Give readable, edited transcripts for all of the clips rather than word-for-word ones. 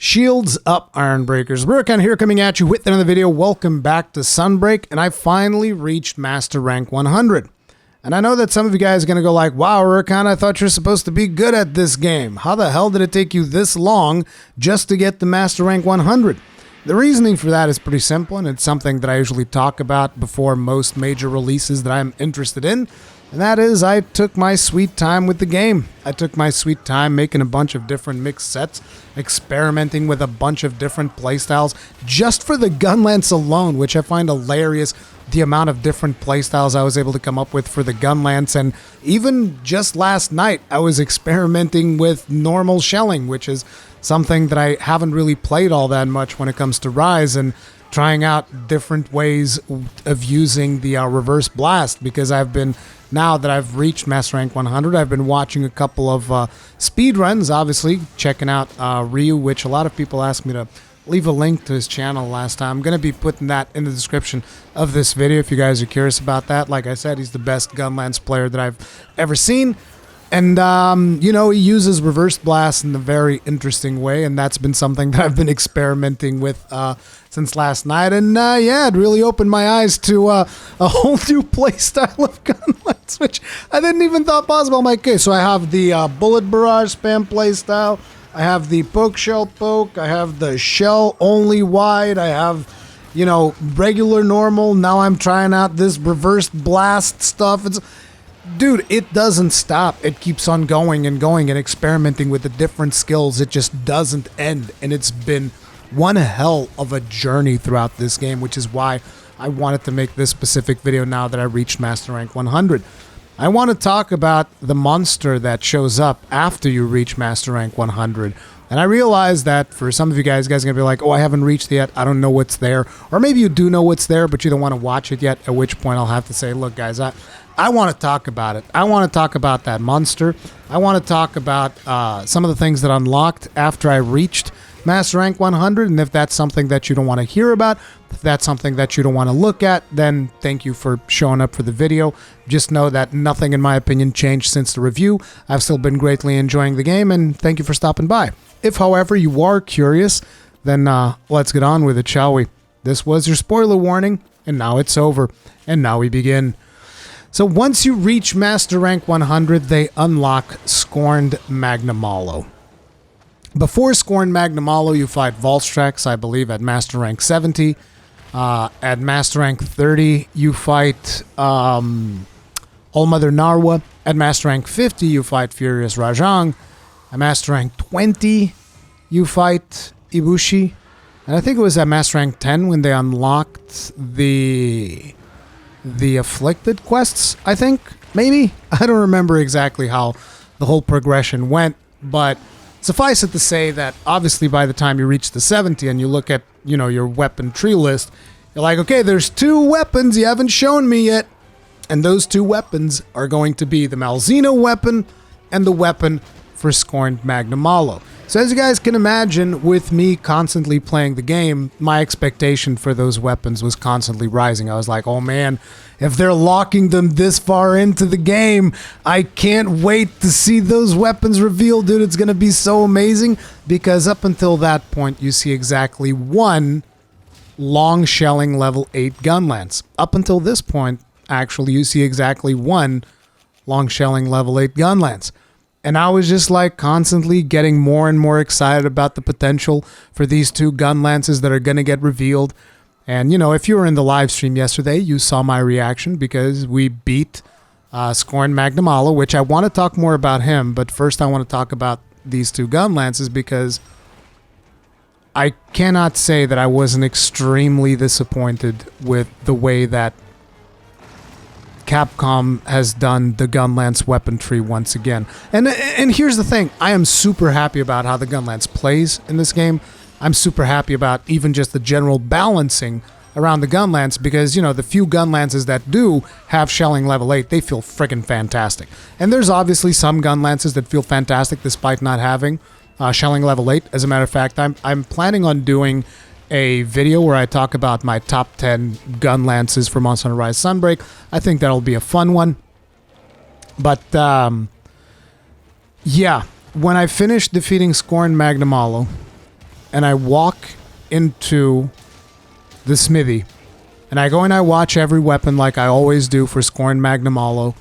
Shields up, Iron Breakers. Rurikhan here coming at you with another video. Welcome back to Sunbreak, and I finally reached Master Rank 100. And I know that some of you guys are going to go like, wow, Rurikhan, I thought you're supposed to be good at this game. How the hell did it take you this long just to get the Master Rank 100? The reasoning for that is pretty simple, and it's something that I usually talk about before most major releases that I'm interested in. And that is, I took my sweet time with the game. I took my sweet time making a bunch of different mixed sets, experimenting with a bunch of different playstyles, just for the Gunlance alone, which I find hilarious, the amount of different playstyles I was able to come up with for the Gunlance. And even just last night, I was experimenting with normal shelling, which is something that I haven't really played all that much when it comes to Rise, and trying out different ways of using the reverse blast, because now that I've reached Master Rank 100, I've been watching a couple of speed runs, obviously, checking out Ryu, which a lot of people asked me to leave a link to his channel last time. I'm going to be putting that in the description of this video if you guys are curious about that. Like I said, he's the best Gunlance player that I've ever seen. And, you know, he uses reverse blast in a very interesting way, and that's been something that I've been experimenting with since last night. And, yeah, it really opened my eyes to a whole new playstyle of Gunlance, which I didn't even thought possible. I'm like, okay, so I have the bullet barrage spam playstyle, I have the poke shell poke, I have the shell only wide, I have, you know, regular normal. Now I'm trying out this reverse blast stuff. Dude, it doesn't stop. It keeps on going and going and experimenting with the different skills. It just doesn't end. And it's been one hell of a journey throughout this game, which is why I wanted to make this specific video now that I reached Master Rank 100. I want to talk about the monster that shows up after you reach Master Rank 100. And I realize that for some of you guys are going to be like, oh, I haven't reached it yet, I don't know what's there. Or maybe you do know what's there, but you don't want to watch it yet, at which point I'll have to say, look, guys, I want to talk about it. I want to talk about that monster. I want to talk about some of the things that unlocked after I reached Master Rank 100, and if that's something that you don't want to hear about, if that's something that you don't want to look at, then thank you for showing up for the video. Just know that nothing, in my opinion, changed since the review. I've still been greatly enjoying the game, and thank you for stopping by. If, however, you are curious, then let's get on with it, shall we? This was your spoiler warning, and now it's over. And now we begin. So once you reach Master Rank 100, they unlock Scorned Magnamalo. Before Scorned Magnamalo, you fight Volstrax, I believe, at Master Rank 70. At Master Rank 30, you fight Allmother Narwa. At Master Rank 50, you fight Furious Rajang. At Master Rank 20, you fight Ibushi. And I think it was at Master Rank 10 when they unlocked the Afflicted quests, I think, maybe? I don't remember exactly how the whole progression went, but suffice it to say that obviously by the time you reach the 70 and you look at, you know, your weapon tree list, you're like, okay, there's 2 weapons you haven't shown me yet, and those 2 weapons are going to be the Malzeno weapon and the weapon for Scorned Magnamalo. So as you guys can imagine, with me constantly playing the game, my expectation for those weapons was constantly rising. I was like, oh man, if they're locking them this far into the game, I can't wait to see those weapons revealed, dude. It's going to be so amazing, because up until that point, you see exactly one long shelling level 8 Gunlance. Up until this point, actually, you see exactly one long shelling level 8 Gunlance. And I was just like constantly getting more and more excited about the potential for these 2 Gunlances that are going to get revealed. And, you know, if you were in the live stream yesterday, you saw my reaction because we beat Scorned Magnamalo, which I want to talk more about him. But first I want to talk about these 2 Gunlances, because I cannot say that I wasn't extremely disappointed with the way that Capcom has done the Gunlance weapon tree once again. And here's the thing. I am super happy about how the Gunlance plays in this game. I'm super happy about even just the general balancing around the Gunlance, because, you know, the few Gunlances that do have shelling level 8, they feel friggin' fantastic. And there's obviously some Gunlances that feel fantastic despite not having shelling level 8. As a matter of fact, I'm planning on doing a video where I talk about my top 10 Gunlances for Monster Hunter Rise Sunbreak. I think that'll be a fun one. But, yeah, when I finished defeating Scorned Magnamalo, and I walk into the smithy, and I go and I watch every weapon like I always do for Scorned Magnamalo,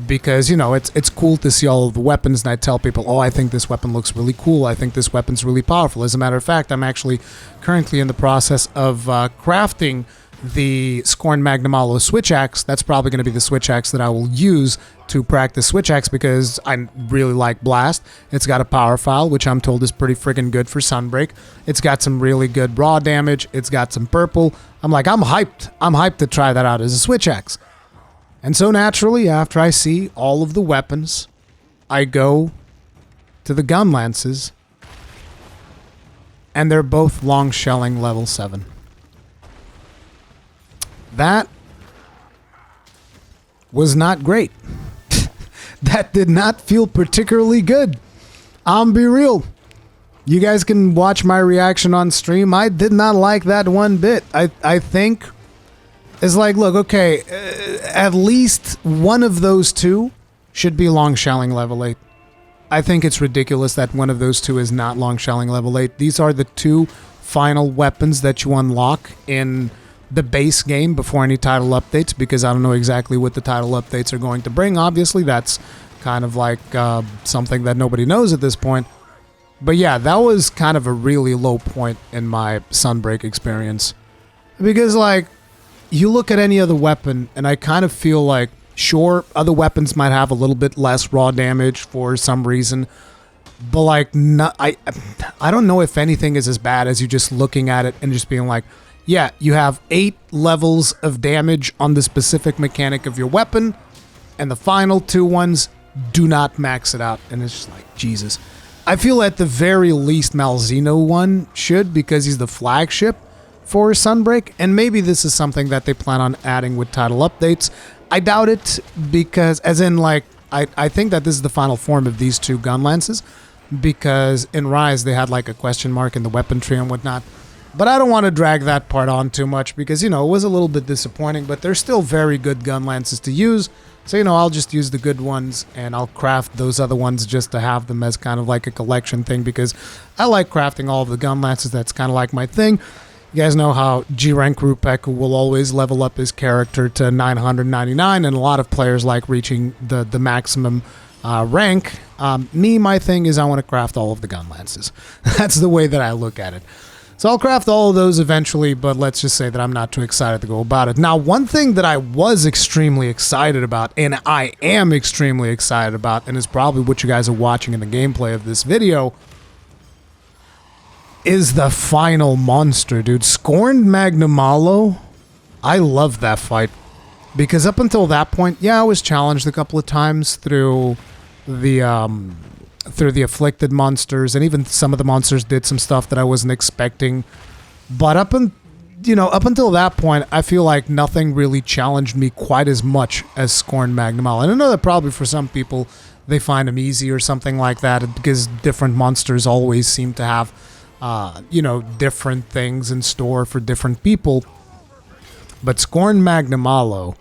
because, you know, it's cool to see all of the weapons, and I tell people, oh, I think this weapon looks really cool, I think this weapon's really powerful. As a matter of fact, I'm actually currently in the process of crafting the Scorned Magnamalo switch axe. That's probably going to be the switch axe that I will use to practice switch axe, because I really like Blast. It's got a power file, which I'm told is pretty friggin' good for Sunbreak. It's got some really good raw damage. It's got some purple. I'm like, I'm hyped. I'm hyped to try that out as a switch axe. And so naturally, after I see all of the weapons, I go to the Gunlances, and they're both long shelling level 7. That was not great. That did not feel particularly good. I'll be real. You guys can watch my reaction on stream. I did not like that one bit. I think it's like, look, okay, at least one of those two should be long shelling level 8. I think it's ridiculous that one of those two is not long shelling level 8. These are the two final weapons that you unlock in the base game before any title updates, because I don't know exactly what the title updates are going to bring. Obviously, that's kind of like something that nobody knows at this point. But yeah, that was kind of a really low point in my Sunbreak experience. Because, like, you look at any other weapon, and I kind of feel like, sure, other weapons might have a little bit less raw damage for some reason, but, like, I don't know if anything is as bad as you just looking at it and just being like, yeah, you have 8 levels of damage on the specific mechanic of your weapon, and the final 2 ones do not max it out. And it's just like, Jesus. I feel at the very least Malzeno one should, because he's the flagship for Sunbreak, and maybe this is something that they plan on adding with title updates. I doubt it, because, as in, like, I think that this is the final form of these 2 Gunlances, because in Rise they had, like, a question mark in the weapon tree and whatnot. But I don't want to drag that part on too much, because, you know, it was a little bit disappointing, but they're still very good Gunlances to use. So, you know, I'll just use the good ones, and I'll craft those other ones just to have them as kind of like a collection thing, because I like crafting all of the Gunlances. That's kind of like my thing. You guys know how G-Rank Rurikhan will always level up his character to 999, and a lot of players like reaching the maximum rank. My thing is I want to craft all of the Gunlances. That's the way that I look at it. So I'll craft all of those eventually, but let's just say that I'm not too excited to go about it. Now, one thing that I was extremely excited about, and I am extremely excited about, and is probably what you guys are watching in the gameplay of this video, is the final monster, dude. Scorned Magnamalo. I love that fight, because up until that point, yeah, I was challenged a couple of times through the afflicted monsters, and even some of the monsters did some stuff that I wasn't expecting. But up until that point, I feel like nothing really challenged me quite as much as Scorned Magnamalo. And I know that probably for some people they find them easy or something like that, because different monsters always seem to have different things in store for different people. But Scorned Magnamalo,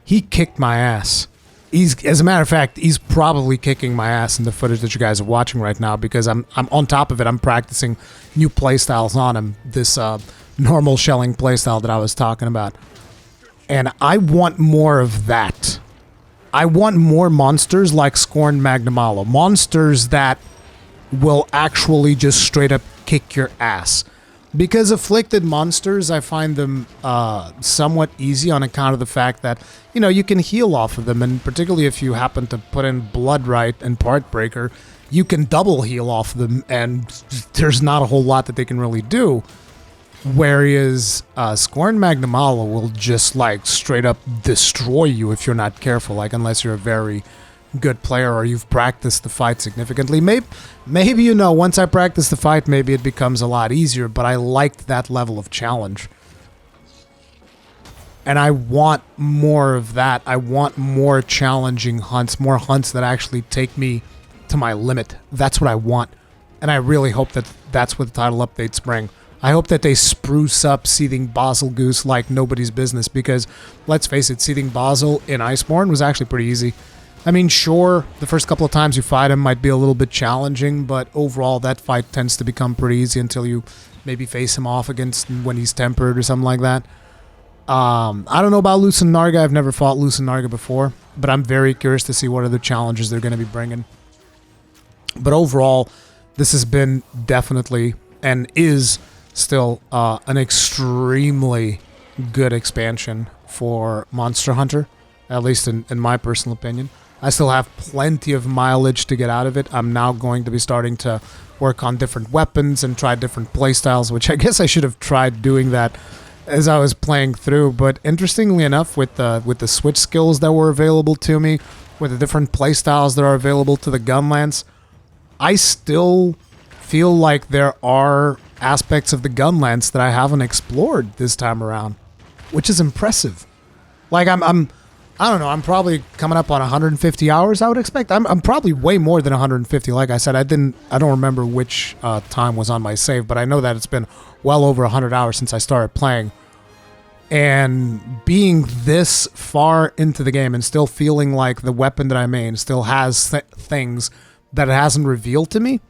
he kicked my ass. As a matter of fact, he's probably kicking my ass in the footage that you guys are watching right now, because I'm on top of it. I'm practicing new playstyles on him. This normal shelling playstyle that I was talking about. And I want more of that. I want more monsters like Scorned Magnamalo. Monsters that will actually just straight up kick your ass. Because afflicted monsters, I find them somewhat easy on account of the fact that, you can heal off of them, and particularly if you happen to put in Blood Right and Partbreaker, you can double heal off them, and there's not a whole lot that they can really do. Whereas Scorned Magnamalo will just, like, straight up destroy you if you're not careful, like, unless you're a very good player or you've practiced the fight significantly. Maybe once I practice the fight, maybe it becomes a lot easier, but I liked that level of challenge. And I want more of that. I want more challenging hunts, more hunts that actually take me to my limit. That's what I want. And I really hope that that's what the title updates bring. I hope that they spruce up Seething Basil like nobody's business, because, let's face it, Seething Basil in Iceborne was actually pretty easy. I mean, sure, the first couple of times you fight him might be a little bit challenging, but overall that fight tends to become pretty easy until you maybe face him off against when he's tempered or something like that. I don't know about Lucent Narga. I've never fought Lucent Narga before, but I'm very curious to see what other challenges they're going to be bringing. But overall, this has been definitely and is still an extremely good expansion for Monster Hunter, at least in my personal opinion. I still have plenty of mileage to get out of it. I'm now going to be starting to work on different weapons and try different playstyles, which I guess I should have tried doing that as I was playing through. But interestingly enough, with the switch skills that were available to me, with the different playstyles that are available to the Gunlance, I still feel like there are aspects of the Gunlance that I haven't explored this time around, which is impressive. Like I don't know, I'm probably coming up on 150 hours, I would expect. I'm probably way more than 150. Like I said, I don't remember which time was on my save, but I know that it's been well over 100 hours since I started playing. And being this far into the game and still feeling like the weapon that I main still has things that it hasn't revealed to me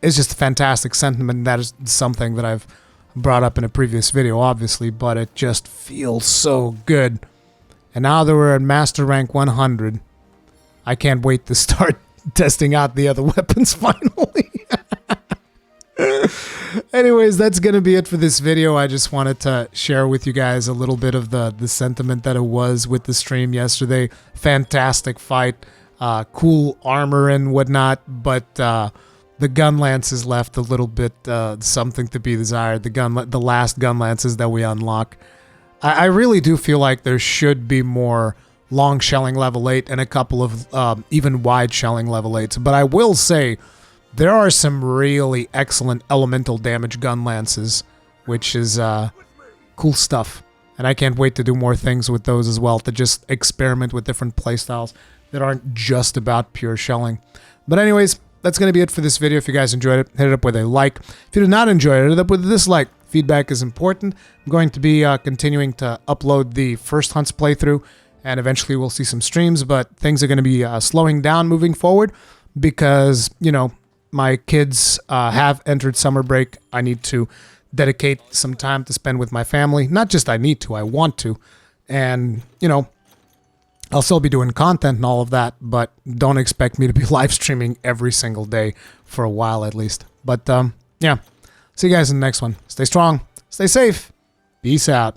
is just a fantastic sentiment. That is something that I've brought up in a previous video, obviously, but it just feels so good. And now that we're at Master Rank 100, I can't wait to start testing out the other weapons finally. Anyways, that's going to be it for this video. I just wanted to share with you guys a little bit of the sentiment that it was with the stream yesterday. Fantastic fight, cool armor and whatnot, but the Gunlance has left a little bit something to be desired. The last Gunlances that we unlock. I really do feel like there should be more long shelling level 8 and a couple of even wide shelling level 8s. But I will say there are some really excellent elemental damage Gunlances, which is cool stuff. And I can't wait to do more things with those as well, to just experiment with different playstyles that aren't just about pure shelling. But anyways, that's going to be it for this video. If you guys enjoyed it, hit it up with a like. If you did not enjoy it, hit it up with a dislike. Feedback is important. I'm going to be continuing to upload the first Hunts playthrough, and eventually we'll see some streams, but things are going to be slowing down moving forward because, you know, my kids have entered summer break. I need to dedicate some time to spend with my family. Not just I need to, I want to. And, you know, I'll still be doing content and all of that, but don't expect me to be live streaming every single day for a while at least. But, yeah. See you guys in the next one. Stay strong. Stay safe. Peace out.